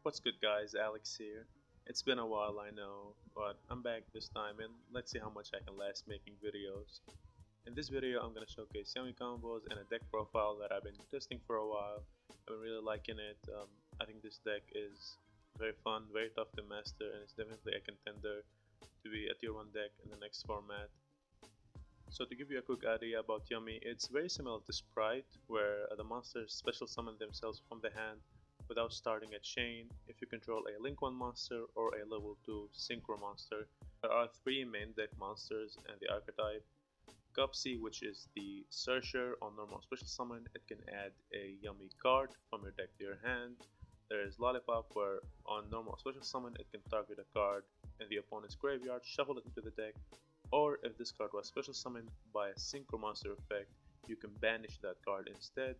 What's good, guys? Alex here. It's been a while, I know, but I'm back this time and let's see how much I can last making videos. In this video, I'm gonna showcase semi combos and a deck profile that I've been testing for a while. I've been really liking it. I think this deck is very fun, very tough to master, and it's definitely a contender to be a tier 1 deck in the next format. So to give you a quick idea about Yummy, it's very similar to Sprite, where the monsters special summon themselves from the hand without starting a chain if you control a Link 1 monster or a level 2 Synchro monster. There are 3 main deck monsters and the archetype. Cupsy, which is the Searcher on normal special summon, it can add a Yummy card from your deck to your hand. There is Lollipop, where on normal special summon it can target a card in the opponent's graveyard, shuffle it into the deck, or if this card was special summoned by a Synchro monster effect, you can banish that card instead.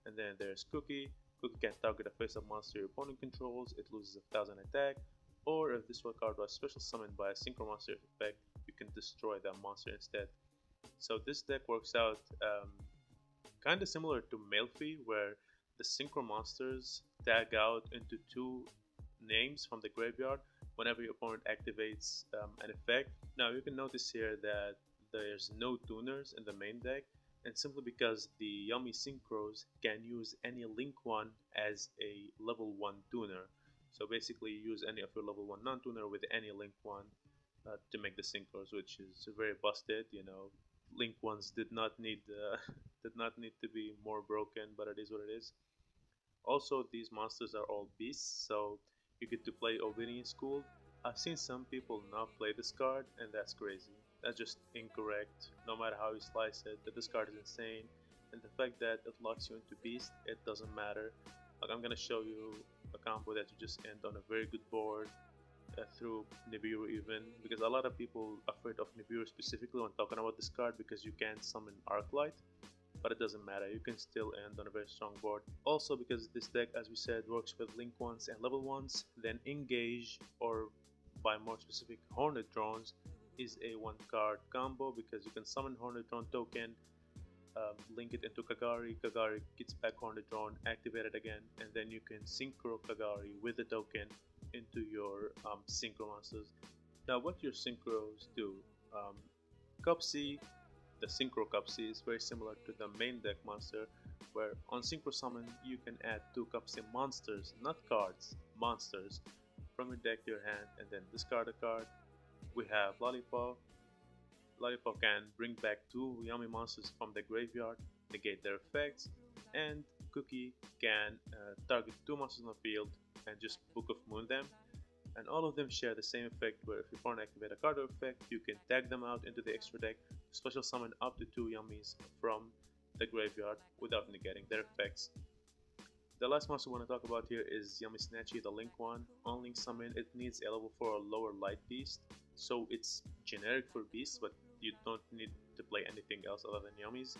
And then there's Cookie. Cookie can target a face-up monster your opponent controls, it loses 1000 attack, or if this card was special summoned by a Synchro monster effect, you can destroy that monster instead. So this deck works out kind of similar to Malfi, where the Synchro monsters tag out into 2 names from the graveyard whenever your opponent activates an effect. Now you can notice here that there's no tuners in the main deck, and simply because the Yummy Synchros can use any Link 1 as a level 1 tuner. So basically use any of your level 1 non-tuner with any Link 1 to make the Synchros, which is very busted. Link 1s did not need did not need to be more broken, but it is what it is. Also, these monsters are all beasts, so you get to play Obedience School. I've seen some people not play this card, and that's crazy. That's just incorrect. No matter how you slice it, this card is insane. And the fact that it locks you into Beast, it doesn't matter. Like, I'm gonna show you a combo that you just end on a very good board through Nibiru even, because a lot of people are afraid of Nibiru specifically when talking about this card because you can't summon Arclight, but it doesn't matter, you can still end on a very strong board. Also, because this deck, as we said, works with Link 1s and level 1s, then Engage, or by more specific, Hornet Drones, is a 1 card combo because you can summon Hornet Drone token, link it into Kagari, Kagari gets back Hornet Drone, activate it again, and then you can Synchro Kagari with the token into your Synchro monsters. Now what your Synchros do, Cupsy, the Synchro Cupsy is very similar to the main deck monster, where on Synchro Summon you can add 2 Cupsy monsters, not cards, monsters, from your deck to your hand and then discard a card. We have Lollipop. Lollipop can bring back 2 Yummy monsters from the graveyard, negate their effects, and Cookie can target 2 monsters on the field and just Book of Moon them. And all of them share the same effect, where if you foreign activate a card or effect, you can tag them out into the extra deck, special summon up to 2 Yummies from the graveyard without negating their effects. The last monster we want to talk about here is Yummy Snatchy, the Link 1. On Link Summon, it needs a level 4 or lower Light Beast, so it's generic for Beasts, but you don't need to play anything else other than Yummies.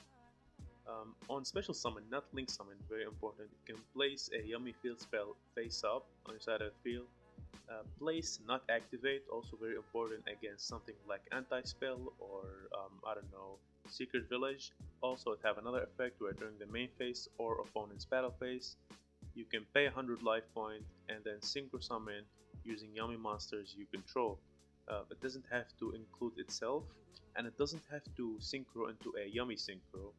On Special Summon, not Link Summon, very important, you can place a Yummy field spell face up on your side of the field. Place, not activate, also very important against something like Anti-Spell or, I don't know, Secret Village. Also, it have another effect where during the main phase or opponent's battle phase, you can pay 100 life point and then Synchro Summon using Yummy monsters you control. It doesn't have to include itself, and it doesn't have to synchro into a Yummy Synchro.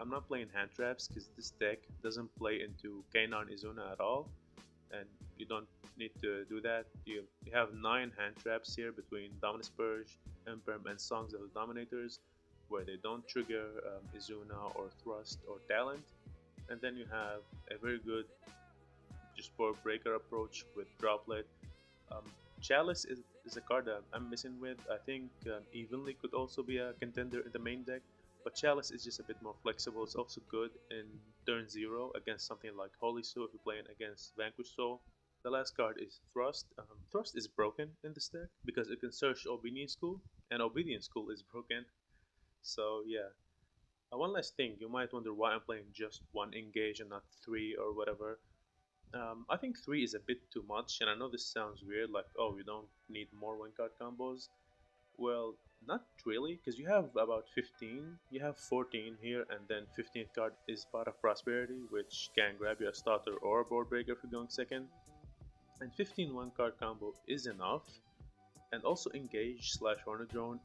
I'm not playing hand traps because this deck doesn't play into Kainan Izuna at all, and you don't need to do that. You have 9 hand traps here between Dominus Purge, Imperm, and Songs of the Dominators, where they don't trigger Izuna or Thrust or Talent. And then you have a very good just board breaker approach with Droplet. Um, Chalice is a card that I'm missing with. I think Evenly could also be a contender in the main deck, but Chalice is just a bit more flexible. It's also good in turn 0 against something like Holy Soul if you're playing against Vanquish Soul. The last card is Thrust. Thrust is broken in this deck because it can search Obedience School, and Obedience School is broken. So yeah. One last thing, you might wonder why I'm playing just 1 engage and not 3 or whatever. I think 3 is a bit too much, and I know this sounds weird, like, oh, you don't need more 1 card combos. Well, not really, because you have about 15, you have 14 here, and then 15th card is Pot of Prosperity, which can grab you a starter or a board breaker if you're going second. And 15 one card combo is enough. And also Engage slash Hornet Drone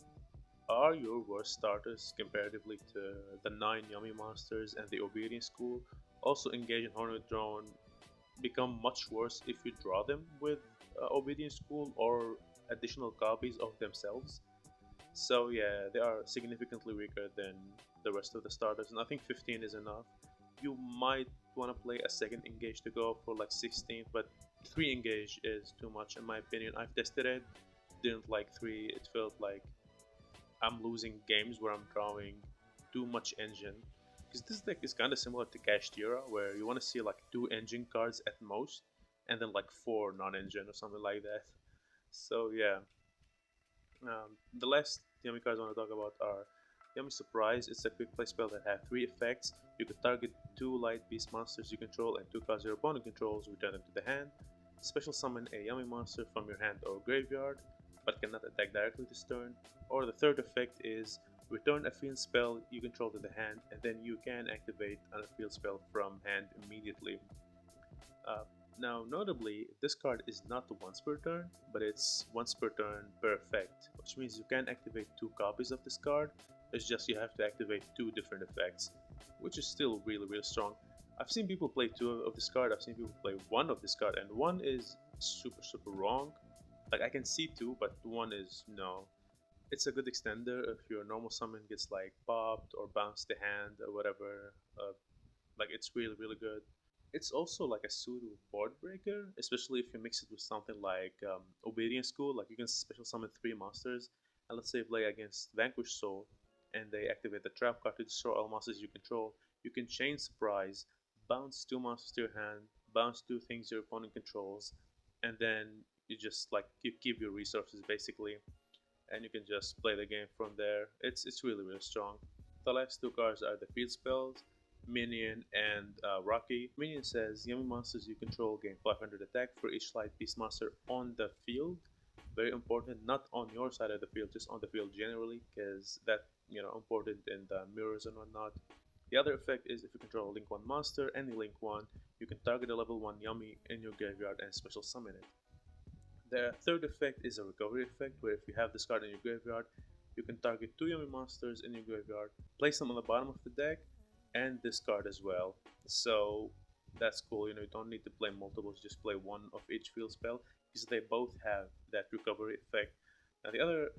are your worst starters comparatively to the 9 Yummy Monsters and the Obedience School. Also Engage and Hornet Drone become much worse if you draw them with Obedience School or additional copies of themselves. So yeah, they are significantly weaker than the rest of the starters, and I think 15 is enough. You might want to play a second engage to go for like 16, but 3 engage is too much in my opinion. I've tested it, didn't like 3. It felt like I'm losing games where I'm drawing too much engine. Because this deck is kind of similar to Kashtira, where you want to see like 2 engine cards at most, and then like 4 non-engine or something like that. So yeah, the last Yummy cards I want to talk about are Yummy Surprise. It's a quick play spell that has 3 effects. You can target 2 light beast monsters you control and 2 cards your opponent controls, return them to the hand. Special summon a Yummy monster from your hand or graveyard, but cannot attack directly this turn. Or the third effect is return a field spell you control to the hand, and then you can activate a field spell from hand immediately. Uh, Now, notably, this card is not once per turn, but it's once per turn per effect, which means you can activate 2 copies of this card. It's just you have to activate 2 different effects, which is still really, really strong. I've seen people play 2 of this card, I've seen people play 1 of this card, and 1 is super, super wrong. Like, I can see 2, but 1 is no. It's a good extender if your normal summon gets like popped or bounced to hand or whatever. Like, it's really, really good. It's also like a pseudo board breaker, especially if you mix it with something like Obedience School. Like you can special summon 3 monsters, and let's say play against Vanquish Soul, and they activate the trap card to destroy all monsters you control. You can chain surprise, bounce 2 monsters to your hand, bounce 2 things your opponent controls, and then you just like keep your resources basically, and you can just play the game from there. It's really really strong. The last 2 cards are the field spells, Minion and Rocky. Minion says yummy monsters you control gain 500 attack for each light beast monster on the field. Very important, not on your side of the field, just on the field generally, because that important in the mirrors and whatnot. The other effect is if you control a Link 1 monster, any Link 1, you can target a level 1 Yummy in your graveyard and special summon it. The third effect is a recovery effect, where if you have this card in your graveyard, you can target 2 Yummy monsters in your graveyard, place them on the bottom of the deck, and discard as well. So that's cool. You don't need to play multiples; just play 1 of each field spell because they both have that recovery effect. Now the other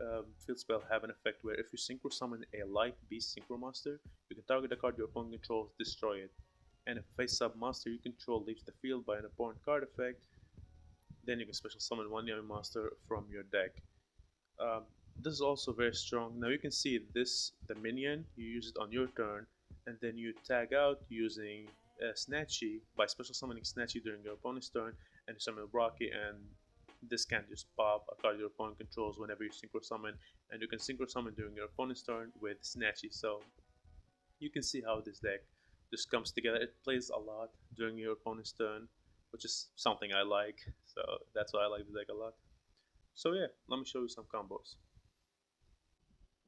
field spell have an effect where if you synchro summon a light beast synchro monster, you can target a card your opponent controls, destroy it. And if a face-up monster you control leaves the field by an opponent card effect, then you can special summon 1 Yummy monster from your deck. Um, this is also very strong. Now you can see this, the minion, you use it on your turn, and then you tag out using Snatchy by special summoning Snatchy during your opponent's turn, and you summon Rocky, and this can just pop a card your opponent controls whenever you synchro summon, and you can synchro summon during your opponent's turn with Snatchy. So you can see how this deck just comes together. It plays a lot during your opponent's turn, which is something I like. So that's why I like the deck a lot. So yeah, let me show you some combos.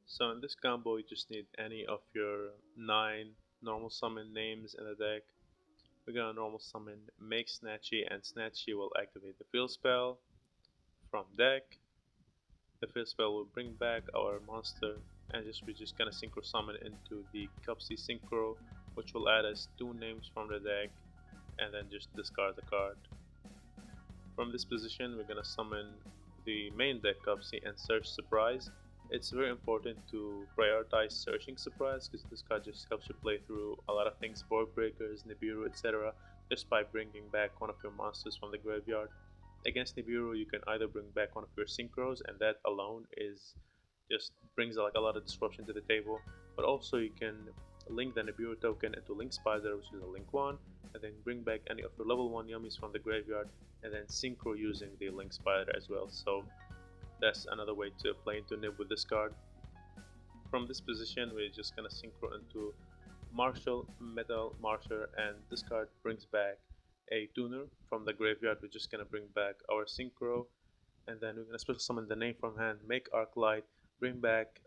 So in this combo, you just need any of your 9 normal summon names in the deck. We're gonna normal summon Make Snatchy, and Snatchy will activate the field spell from deck. The field spell will bring back our monster, and we're just gonna synchro summon into the Cupsy Synchro, which will add us 2 names from the deck, and then just discard the card. From this position, we're gonna summon the main deck Cupsy and search Surprise. It's very important to prioritize searching Surprise because this card just helps you play through a lot of things, board breakers, Nibiru, etc. just by bringing back one of your monsters from the graveyard. Against Nibiru, you can either bring back one of your synchros, and that alone is just brings like a lot of disruption to the table. But also you can link the Nibiru token into Link Spider, which is a Link 1, and then bring back any of your level 1 Yummies from the graveyard, and then synchro using the Link Spider as well. So that's another way to play into Nib with this card. From this position, we're just gonna synchro into Marshall, Metal, Marsher, and this card brings back a tuner from the graveyard. We're just gonna bring back our synchro, and then we're gonna special summon the name from hand, make Arclight, bring back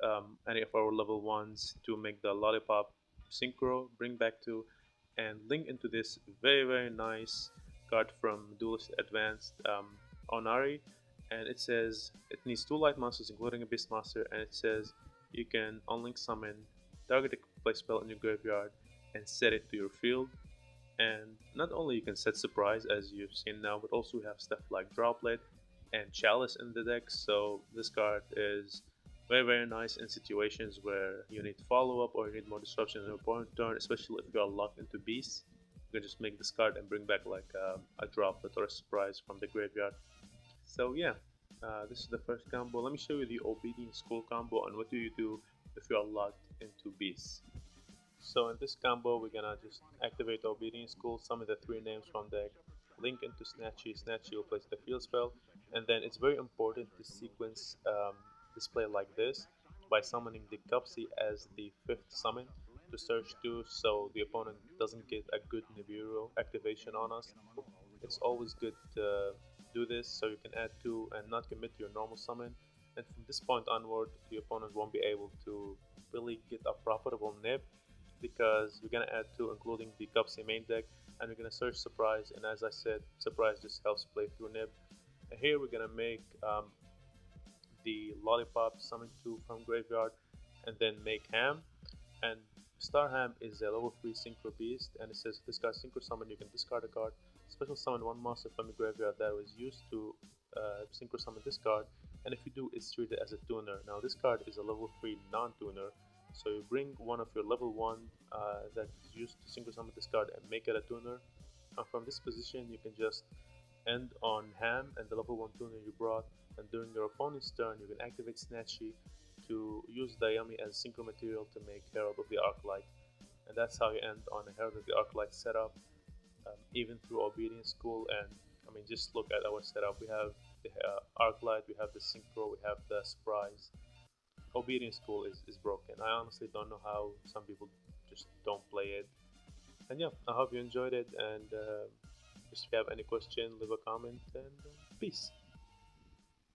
any of our level 1s to make the Lollipop synchro, bring back 2, and link into this very very nice card from Duelist Advanced Onari, and it says it needs 2 light monsters, including a Beastmaster, and it says you can unlink summon, target a play spell in your graveyard, and set it to your field. And not only you can set surprise as you've seen now, but also we have stuff like Droplet and Chalice in the deck. So this card is very nice in situations where you need follow up or you need more disruption in your opponent's turn, especially if you are locked into beasts. You can just make this card and bring back like a Droplet or a surprise from the graveyard. So yeah, this is the first combo. Let me show you the Obedient School combo and what do you do if you are locked into beasts. So in this combo, we're gonna just activate Obedience School, summon the 3 names from deck, link into Snatchy. Snatchy will place the field spell, and then it's very important to sequence display like this by summoning the Cupsy as the 5th summon to search 2, so the opponent doesn't get a good Nibiru activation on us. It's always good to do this so you can add 2 and not commit to your normal summon, and from this point onward, the opponent won't be able to really get a profitable nib because we're gonna add 2 including the Cupsy main deck, and we're gonna search surprise, and as I said, surprise just helps play through nib. And here we're gonna make the lollipop summon 2 from graveyard and then make ham, and Star Ham is a level 3 synchro beast, and it says discard synchro summon, you can discard a card, special summon 1 monster from your graveyard that was used to synchro summon this card, and if you do, it's treated as a tuner. Now this card is a level 3 non-tuner, so you bring one of your level 1 that is used to synchro summon this card and make it a tuner, and from this position you can just end on Ham and the level 1 tuner you brought, and during your opponent's turn you can activate Snatchy to use Dayami as synchro material to make Herald of the Arclight, and that's how you end on a Herald of the Arclight setup, even through Obedience School. And I mean, just look at our setup. We have the Arclight, we have the synchro, we have the surprise. Obedience School is broken. I honestly don't know how some people just don't play it. And yeah, I hope you enjoyed it. And just if you have any question, leave a comment. And peace.